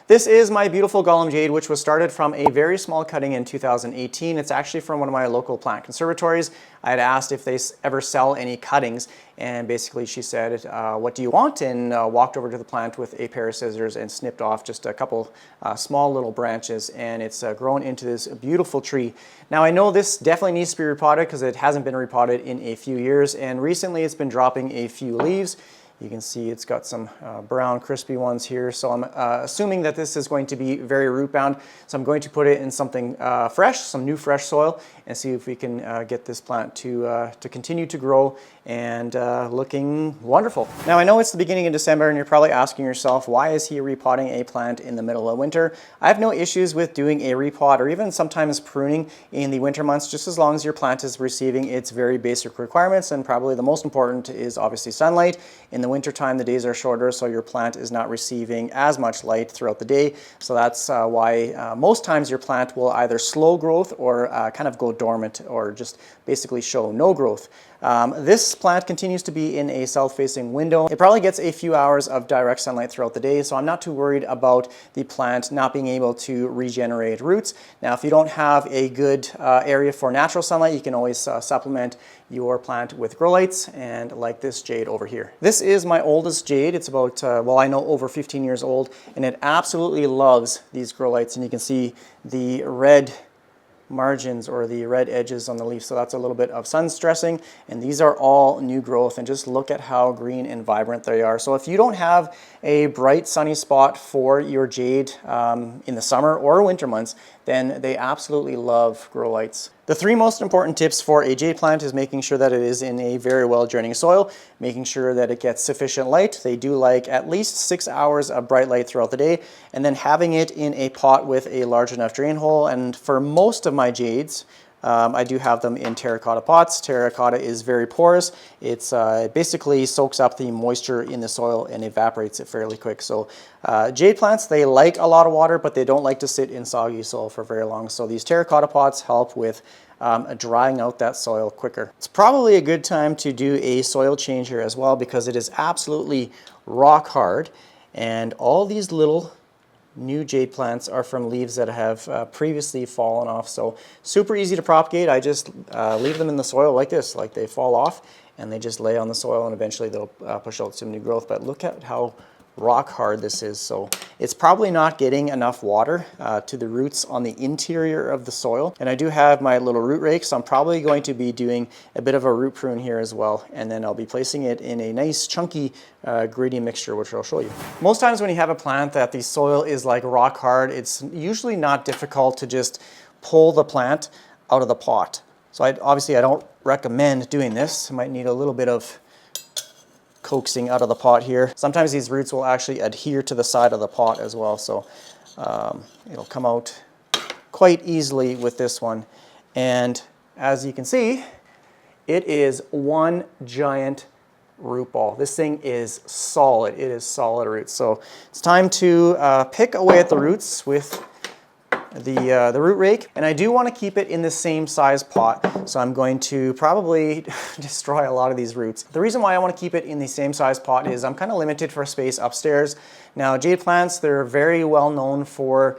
This is my beautiful Gollum Jade, which was started from a very small cutting in 2018. It's actually from one of my local plant conservatories. I had asked if they ever sell any cuttings, and basically she said, what do you want? And walked over to the plant with a pair of scissors and snipped off just a couple small little branches, and it's grown into this beautiful tree. Now I know this definitely needs to be repotted because it hasn't been repotted in a few years, and recently it's been dropping a few leaves. You can see it's got some brown crispy ones here, so I'm assuming that this is going to be very root bound. So I'm going to put it in something fresh, some new fresh soil, and see if we can get this plant to continue to grow and looking wonderful. Now I know it's the beginning of December and you're probably asking yourself, why is he repotting a plant in the middle of winter? I have no issues with doing a repot or even sometimes pruning in the winter months, just as long as your plant is receiving its very basic requirements, and probably the most important is obviously sunlight. In the wintertime, the days are shorter, so your plant is not receiving as much light throughout the day. So that's why most times your plant will either slow growth or kind of go dormant or just basically show no growth. This plant continues to be in a south-facing window. It probably gets a few hours of direct sunlight throughout the day, so I'm not too worried about the plant not being able to regenerate roots. Now, if you don't have a good area for natural sunlight, you can always supplement your plant with grow lights, and like this jade over here. This is my oldest jade. It's about, well, I know over 15 years old, and it absolutely loves these grow lights, and you can see the red margins or the red edges on the leaf, so that's a little bit of sun stressing, and these are all new growth, and just look at how green and vibrant they are. So if you don't have a bright sunny spot for your jade in the summer or winter months, then they absolutely love grow lights. The three most important tips for a jade plant is making sure that it is in a very well draining soil, making sure that it gets sufficient light. They do like at least 6 hours of bright light throughout the day, and then having it in a pot with a large enough drain hole. And for most of my jades, I do have them in terracotta pots. Terracotta is very porous. It basically soaks up the moisture in the soil and evaporates it fairly quick. So jade plants, they like a lot of water, but they don't like to sit in soggy soil for very long. So these terracotta pots help with drying out that soil quicker. It's probably a good time to do a soil change here as well, because it is absolutely rock hard, and all these little new jade plants are from leaves that have previously fallen off. So super easy to propagate. I just leave them in the soil like this, like they fall off and they just lay on the soil, and eventually they'll push out some new growth. But look at how rock hard this is. So it's probably not getting enough water to the roots on the interior of the soil. And I do have my little root rake, so I'm probably going to be doing a bit of a root prune here as well, and then I'll be placing it in a nice chunky gritty mixture, which I'll show you. Most times when you have a plant that the soil is like rock hard, it's usually not difficult to just pull the plant out of the pot. So obviously I don't recommend doing this. I might need a little bit of coaxing out of the pot here. Sometimes these roots will actually adhere to the side of the pot as well, so it'll come out quite easily with this one. And as you can see, it is one giant root ball. This thing is solid. It is solid roots. So it's time to pick away at the roots with the root rake, and I do want to keep it in the same size pot, so I'm going to probably destroy a lot of these roots. The reason why I want to keep it in the same size pot is I'm kind of limited for space upstairs. Now jade plants, they're very well known for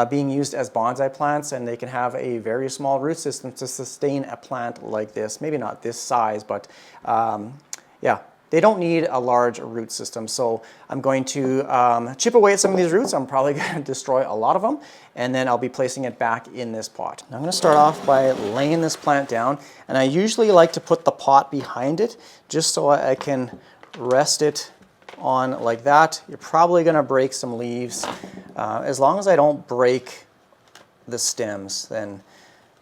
being used as bonsai plants, and they can have a very small root system to sustain a plant like this. Maybe not this size, but yeah. They don't need a large root system, so I'm going to chip away at some of these roots. I'm probably going to destroy a lot of them, and then I'll be placing it back in this pot. Now I'm going to start off by laying this plant down, and I usually like to put the pot behind it just so I can rest it on like that. You're probably going to break some leaves. As long as I don't break the stems, then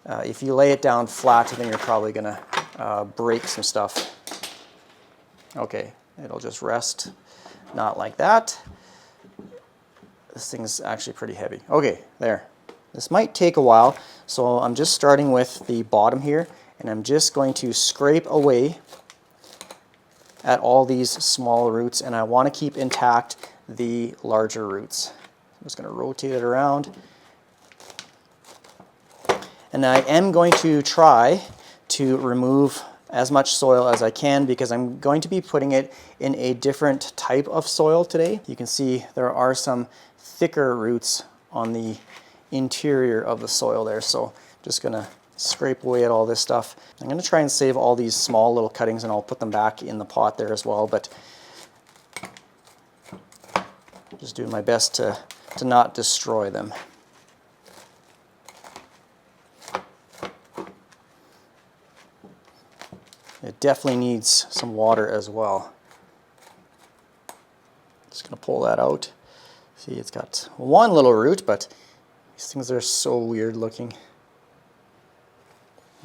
if you lay it down flat, then you're probably going to break some stuff. Okay, it'll just rest, not like that. This thing's actually pretty heavy. Okay, there. This might take a while, so I'm just starting with the bottom here, and I'm just going to scrape away at all these small roots, and I want to keep intact the larger roots. I'm just going to rotate it around. And I am going to try to remove as much soil as I can, because I'm going to be putting it in a different type of soil today. You can see there are some thicker roots on the interior of the soil there. So just gonna scrape away at all this stuff. I'm gonna try and save all these small little cuttings and I'll put them back in the pot there as well, but just doing my best to not destroy them. It definitely needs some water as well. Just gonna pull that out. See, it's got one little root, but these things are so weird looking.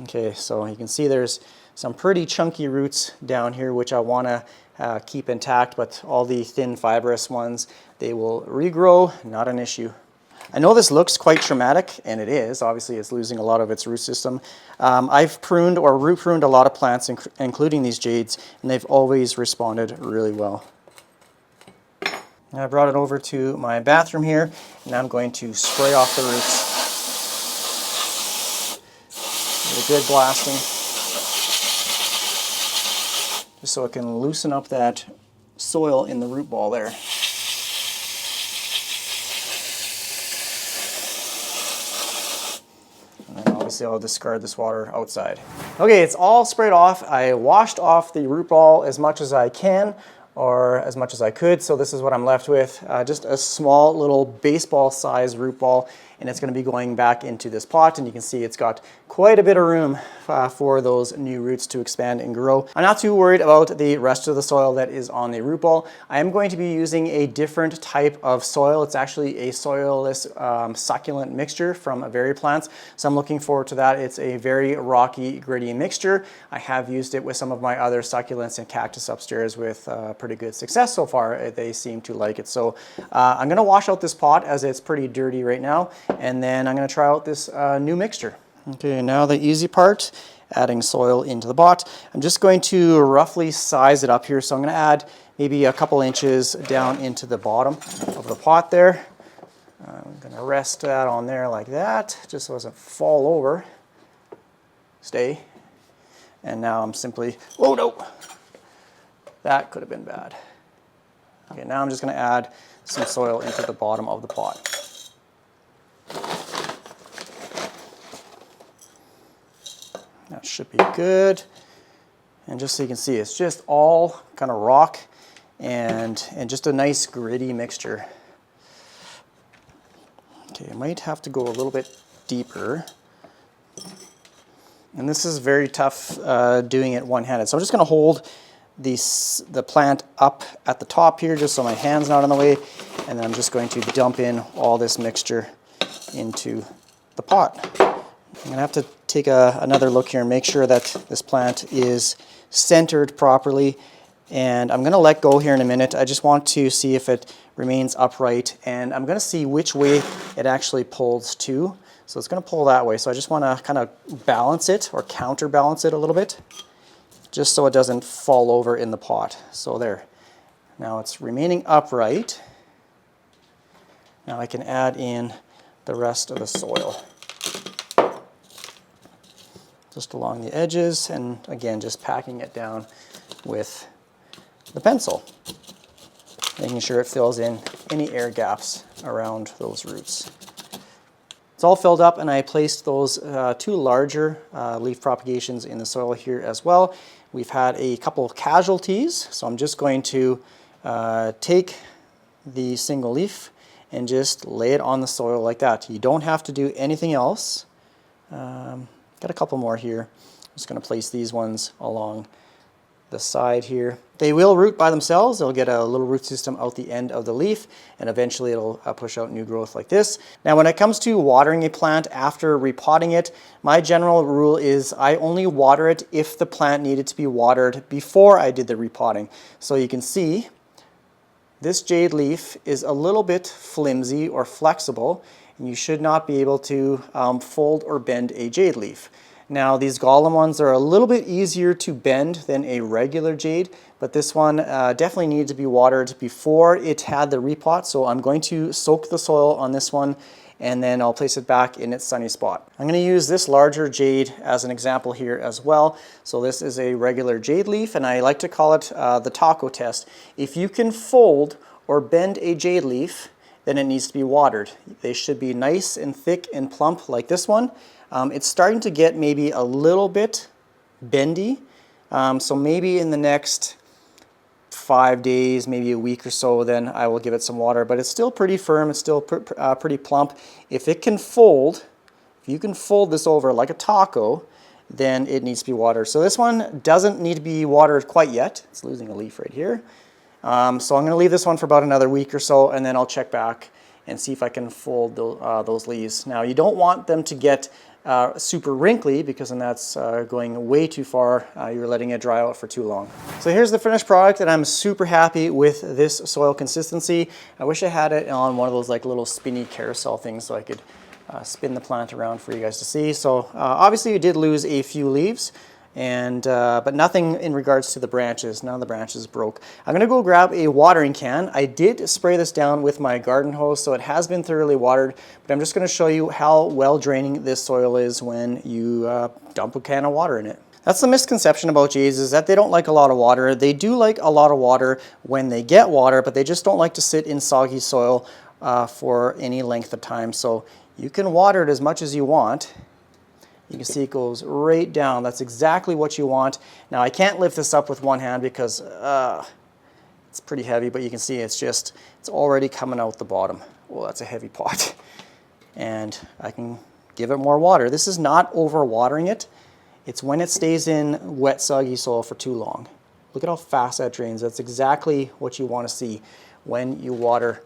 Okay, so you can see there's some pretty chunky roots down here, which I wanna keep intact, but all the thin fibrous ones, they will regrow, not an issue. I know this looks quite traumatic, and it is. Obviously, it's losing a lot of its root system. I've pruned or root pruned a lot of plants, including these jades, and they've always responded really well. I brought it over to my bathroom here, and I'm going to spray off the roots. With a good blasting, just so it can loosen up that soil in the root ball there. And then obviously I'll discard this water outside. Okay, it's all sprayed off. I washed off the root ball as much as I can, or as much as I could, so this is what I'm left with. Just a small little baseball size root ball, and it's going to be going back into this pot, and you can see it's got quite a bit of room for those new roots to expand and grow. I'm not too worried about the rest of the soil that is on the root ball. I am going to be using a different type of soil. It's actually a soilless succulent mixture from VeryPlants, so I'm looking forward to that. It's a very rocky, gritty mixture. I have used it with some of my other succulents and cactus upstairs with pretty good success so far. They seem to like it. So I'm going to wash out this pot as it's pretty dirty right now, and then I'm going to try out this new mixture. Okay, now the easy part, adding soil into the pot. I'm just going to roughly size it up here. So I'm going to add maybe a couple inches down into the bottom of the pot there. I'm going to rest that on there like that, just so it doesn't fall over. Stay. And now I'm simply, oh no, that could have been bad. Okay, now I'm just going to add some soil into the bottom of the pot. That should be good. And just so you can see, it's just all kind of rock and just a nice gritty mixture. Okay, I might have to go a little bit deeper. And this is very tough doing it one-handed. So I'm just going to hold the plant up at the top here, just so my hand's not in the way. And then I'm just going to dump in all this mixture into the pot. I'm going to have to take another look here and make sure that this plant is centered properly. And I'm going to let go here in a minute. I just want to see if it remains upright. And I'm going to see which way it actually pulls to. So it's going to pull that way. So I just want to kind of balance it or counterbalance it a little bit, just so it doesn't fall over in the pot. So there. Now it's remaining upright. Now I can add in the rest of the soil, just along the edges, and again, just packing it down with the pencil, making sure it fills in any air gaps around those roots. It's all filled up, and I placed those two larger leaf propagations in the soil here as well. We've had a couple of casualties, so I'm just going to take the single leaf and just lay it on the soil like that. You don't have to do anything else. Got a couple more here. I'm just going to place these ones along the side here. They will root by themselves. They'll get a little root system out the end of the leaf, and eventually it'll push out new growth like this. Now when it comes to watering a plant after repotting it, my general rule is I only water it if the plant needed to be watered before I did the repotting. So you can see this jade leaf is a little bit flimsy or flexible, and you should not be able to fold or bend a jade leaf. Now these golem ones are a little bit easier to bend than a regular jade, but this one definitely needed to be watered before it had the repot. So I'm going to soak the soil on this one, and then I'll place it back in its sunny spot. I'm going to use this larger jade as an example here as well. So this is a regular jade leaf, and I like to call it the taco test. If you can fold or bend a jade leaf then it needs to be watered. They should be nice and thick and plump like this one. It's starting to get maybe a little bit bendy, so maybe in the next 5 days, maybe a week or so, then I will give it some water. But it's still pretty firm, it's still pretty plump. If it can fold, if you can fold this over like a taco, then it needs to be watered. So this one doesn't need to be watered quite yet. It's losing a leaf right here. So I'm going to leave this one for about another week or so, and then I'll check back and see if I can fold those leaves. Now, you don't want them to get super wrinkly, because then that's going way too far. You're letting it dry out for too long. So here's the finished product, and I'm super happy with this soil consistency. I wish I had it on one of those like little spinny carousel things so I could spin the plant around for you guys to see. So obviously you did lose a few leaves, and but nothing in regards to the branches. None of the branches broke. I'm going to go grab a watering can. I did spray this down with my garden hose, so it has been thoroughly watered, but I'm just going to show you how well draining this soil is when you dump a can of water in it. That's the misconception about jades, is that they don't like a lot of water. They do like a lot of water when they get water, but they just don't like to sit in soggy soil for any length of time. So you can water it as much as you want. You can see it goes right down. That's exactly what you want. Now, I can't lift this up with one hand because it's pretty heavy, but you can see it's already coming out the bottom. Well, that's a heavy pot. And I can give it more water. This is not over-watering it. It's when it stays in wet, soggy soil for too long. Look at how fast that drains. That's exactly what you want to see when you water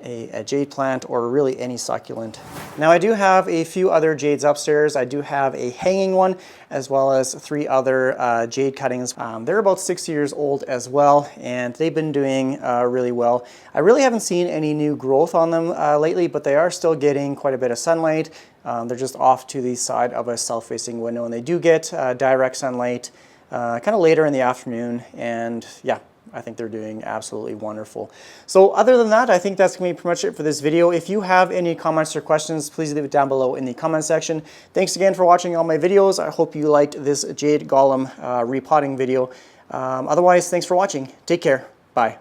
a jade plant, or really any succulent. Now, I do have a few other jades upstairs. I do have a hanging one, as well as 3 other jade cuttings. They're about 6 years old as well, and they've been doing really well. I really haven't seen any new growth on them lately, but they are still getting quite a bit of sunlight. They're just off to the side of a south-facing window, and they do get direct sunlight kind of later in the afternoon, and yeah, I think they're doing absolutely wonderful. So other than that, I think that's going to be pretty much it for this video. If you have any comments or questions, please leave it down below in the comment section. Thanks again for watching all my videos. I hope you liked this jade golem repotting video. Otherwise, thanks for watching. Take care. Bye.